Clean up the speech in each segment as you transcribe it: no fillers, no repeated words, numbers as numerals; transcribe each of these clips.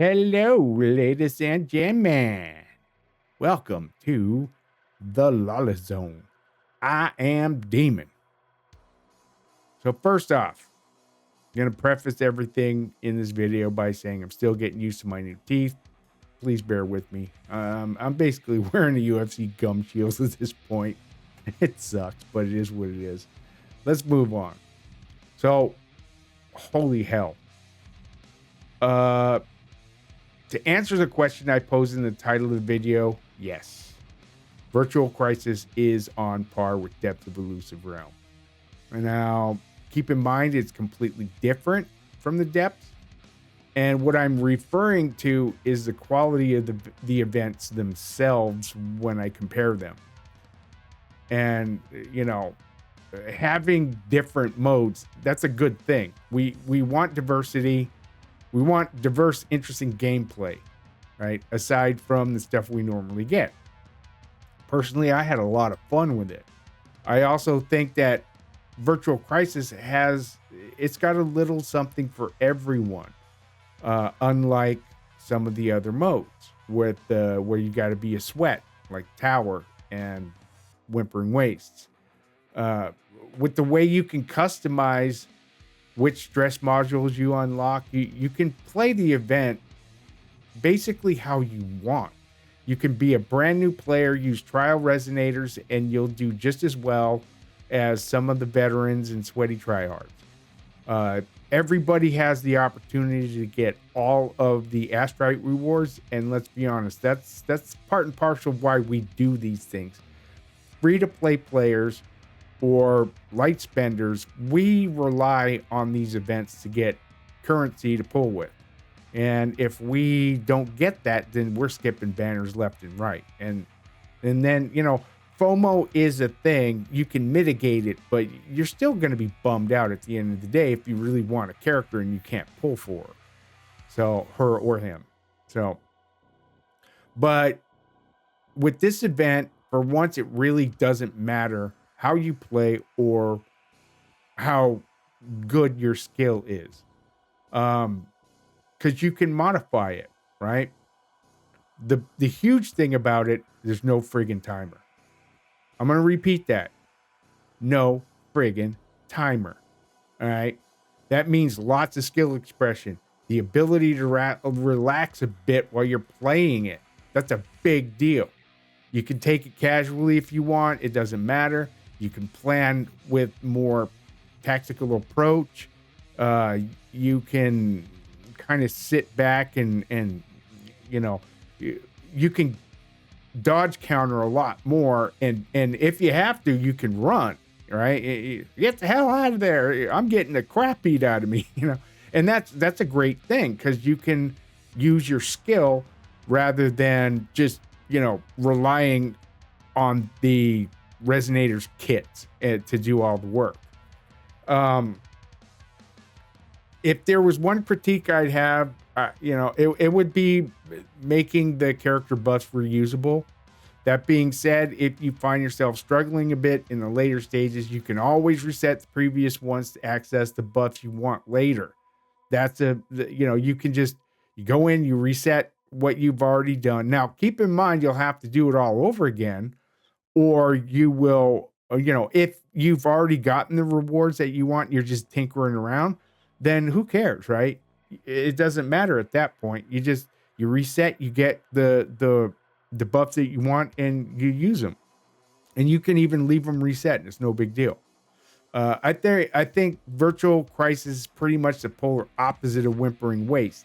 Hello, ladies and gentlemen. Welcome to the Lawless Zone. I am Demon. So, first off, I'm going to preface everything in this video by saying I'm still getting used to my new teeth. Please bear with me. I'm basically wearing a UFC gum shield at this point. It sucks, but it is what it is. Let's move on. So, holy hell. To answer the question I posed in the title of the video, yes. Virtual Crisis is on par with Depths of Illusive Realm. And now, keep in mind, it's completely different from the Depths. And what I'm referring to is the quality of the events themselves when I compare them. And, you know, having different modes, that's a good thing. We want diversity. We want diverse, interesting gameplay, right? Aside from the stuff we normally get. Personally, I had a lot of fun with it. I also think that Virtual Crisis it's got a little something for everyone. Unlike some of the other modes where you got to be a sweat, like Tower and Whimpering Wastes. With the way you can customize which dress modules you unlock, you can play the event basically how you want. You can be a brand new player, use trial resonators, and you'll do just as well as some of the veterans and sweaty tryhards. Everybody has the opportunity to get all of the Astrite rewards, and let's be honest, that's part and parcel of why we do these things. Free-to-play players or light spenders, we rely on these events to get currency to pull with. And if we don't get that, then we're skipping banners left and right. And then, you know, FOMO is a thing. You can mitigate it, but you're still going to be bummed out at the end of the day if you really want a character and you can't pull for her. So, her or him. So, but with this event, for once, it really doesn't matter how you play or how good your skill is. Because you can modify it, right? The huge thing about it, there's no friggin' timer. I'm going to repeat that. No friggin' timer. All right? That means lots of skill expression. The ability to relax a bit while you're playing it. That's a big deal. You can take it casually if you want. It doesn't matter. You can plan with more tactical approach. You can kind of sit back and you know, you can dodge counter a lot more. And if you have to, you can run, right? Get the hell out of there. I'm getting the crap beat out of me, you know? And that's a great thing because you can use your skill rather than just, you know, relying on the resonators kits to do all the work. If there was one critique I'd have, you know, it would be making the character buffs reusable. That being said, if you find yourself struggling a bit in the later stages, you can always reset the previous ones to access the buffs you want later. You know, you can just, you go in, you reset what you've already done. Now, keep in mind, you'll have to do it all over again, or you will, you know, if you've already gotten the rewards that you want, you're just tinkering around, then who cares, right? It doesn't matter at that point. You reset, you get the buffs that you want, and you use them. And you can even leave them reset, and it's no big deal. I think Virtual Crisis is pretty much the polar opposite of Whimpering Waste,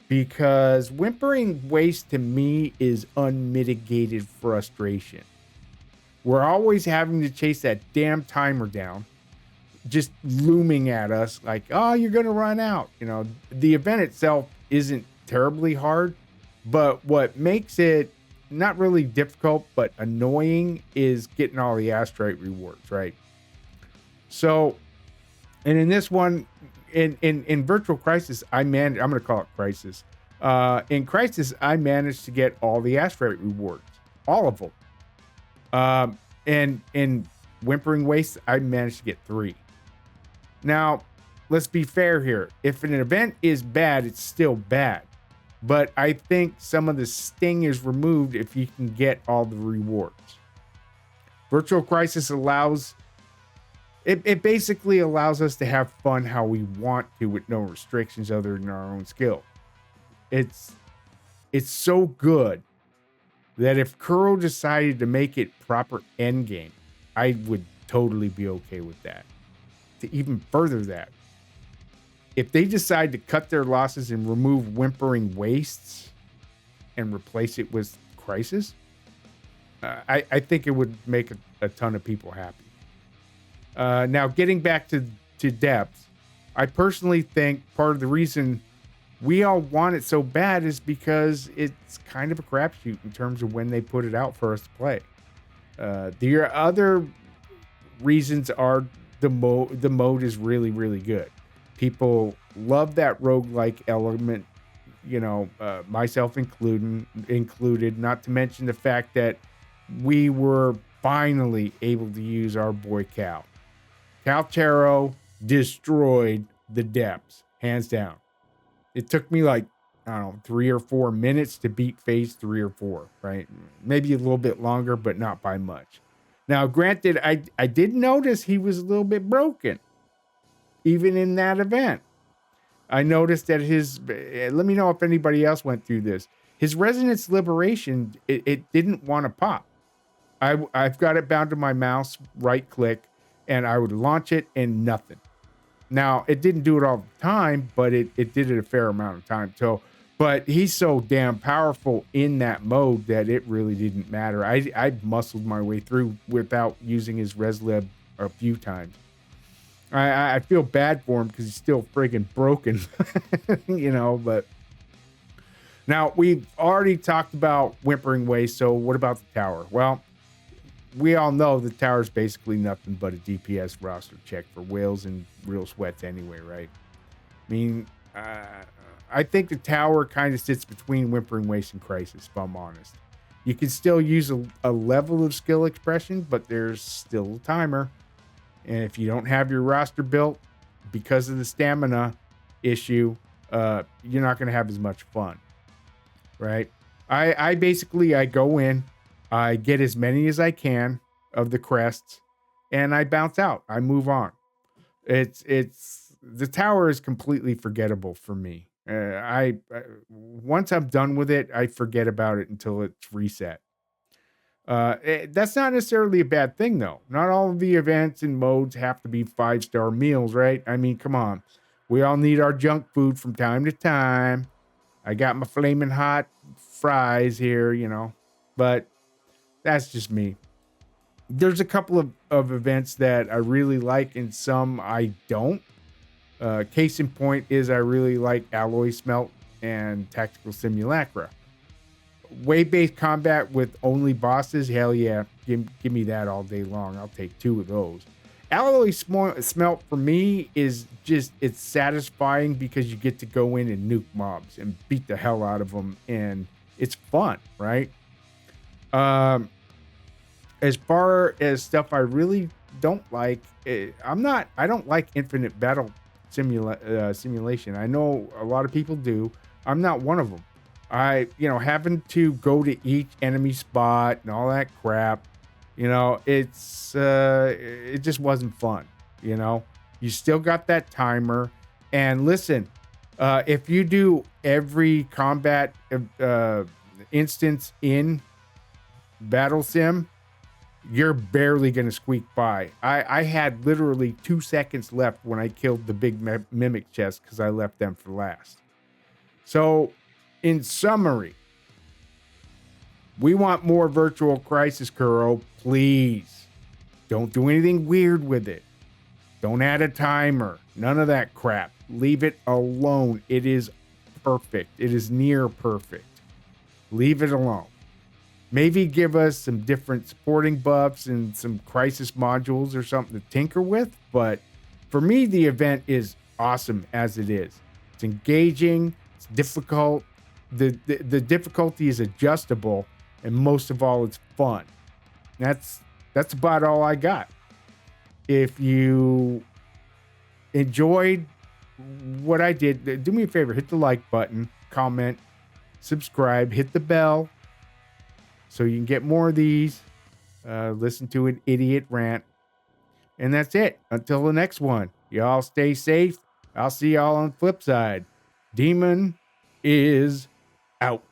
because Whimpering Waste to me is unmitigated frustration. We're always having to chase that damn timer down, just looming at us like, oh, you're going to run out. You know, the event itself isn't terribly hard, but what makes it not really difficult, but annoying is getting all the Astrite rewards, right? So, and in this one, in Virtual Crisis, I'm going to call it Crisis. In Crisis, I managed to get all the Astrite rewards, all of them. And in Whimpering Waste, I managed to get 3. Now, let's be fair here. If an event is bad, it's still bad. but I think some of the sting is removed if you can get all the rewards. Virtual Crisis allows it basically allows us to have fun how we want to with no restrictions other than our own skill. It's so good that if Kuro decided to make it proper endgame, I would totally be okay with that. To even further that, if they decide to cut their losses and remove Whimpering Wastes and replace it with Crisis, I think it would make a ton of people happy. Now, getting back to Depths, I personally think part of the reason we all want it so bad is because it's kind of a crapshoot in terms of when they put it out for us to play. The other reasons are the mode is really, really good. People love that roguelike element, myself included, not to mention the fact that we were finally able to use our boy Cal. Caltero destroyed the Depths, hands down. It took me 3 or 4 minutes to beat phase 3 or 4, right? Maybe a little bit longer, but not by much. Now, granted, I did notice he was a little bit broken, even in that event. I noticed that let me know if anybody else went through this. His Resonance Liberation, it didn't want to pop. I've got it bound to my mouse, right click, and I would launch it and nothing. Now, it didn't do it all the time, but it did it a fair amount of time. So, but he's so damn powerful in that mode that it really didn't matter. I muscled my way through without using his Reslib a few times. I feel bad for him because he's still friggin' broken, but now we've already talked about Whimpering Waves. So what about the tower? Well, we all know the tower is basically nothing but a DPS roster check for whales and real sweats anyway, right? I mean, I think the tower kind of sits between Whimpering Waves and Crisis, if I'm honest. You can still use a level of skill expression, but there's still a timer. And if you don't have your roster built because of the stamina issue, you're not going to have as much fun, right? I basically go in, I get as many as I can of the crests, and I bounce out. I move on. It's the tower is completely forgettable for me. I once I'm done with it, I forget about it until it's reset. That's not necessarily a bad thing, though. Not all of the events and modes have to be 5-star meals, right? I mean, come on. We all need our junk food from time to time. I got my flaming hot fries here, but that's just me. There's a couple of events that I really like and some I don't. Case in point is I really like Alloy Smelt and Tactical Simulacra. Wave-based combat with only bosses, hell yeah, give me that all day long. I'll take 2 of those. Alloy Smelt for me is just, it's satisfying because you get to go in and nuke mobs and beat the hell out of them, and it's fun, right? As far as stuff I really don't like, I don't like infinite battle simulation. I know a lot of people do. I'm not one of them. Having to go to each enemy spot and all that crap, it just wasn't fun. You still got that timer. And listen, if you do every combat instance in Battle Sim, you're barely going to squeak by. I had literally 2 seconds left when I killed the big mimic chest because I left them for last. So, in summary, we want more Virtual Crisis, Kuro. Please. Don't do anything weird with it. Don't add a timer. None of that crap. Leave it alone. It is perfect. It is near perfect. Leave it alone. Maybe give us some different supporting buffs and some crisis modules or something to tinker with. But for me, the event is awesome as it is. It's engaging. It's difficult. The difficulty is adjustable. And most of all, it's fun. That's about all I got. If you enjoyed what I did, do me a favor. Hit the like button. Comment. subscribe, hit the bell so you can get more of these. Listen to an idiot rant. And that's it. Until the next one. Y'all stay safe. I'll see y'all on the flip side. Demon is out.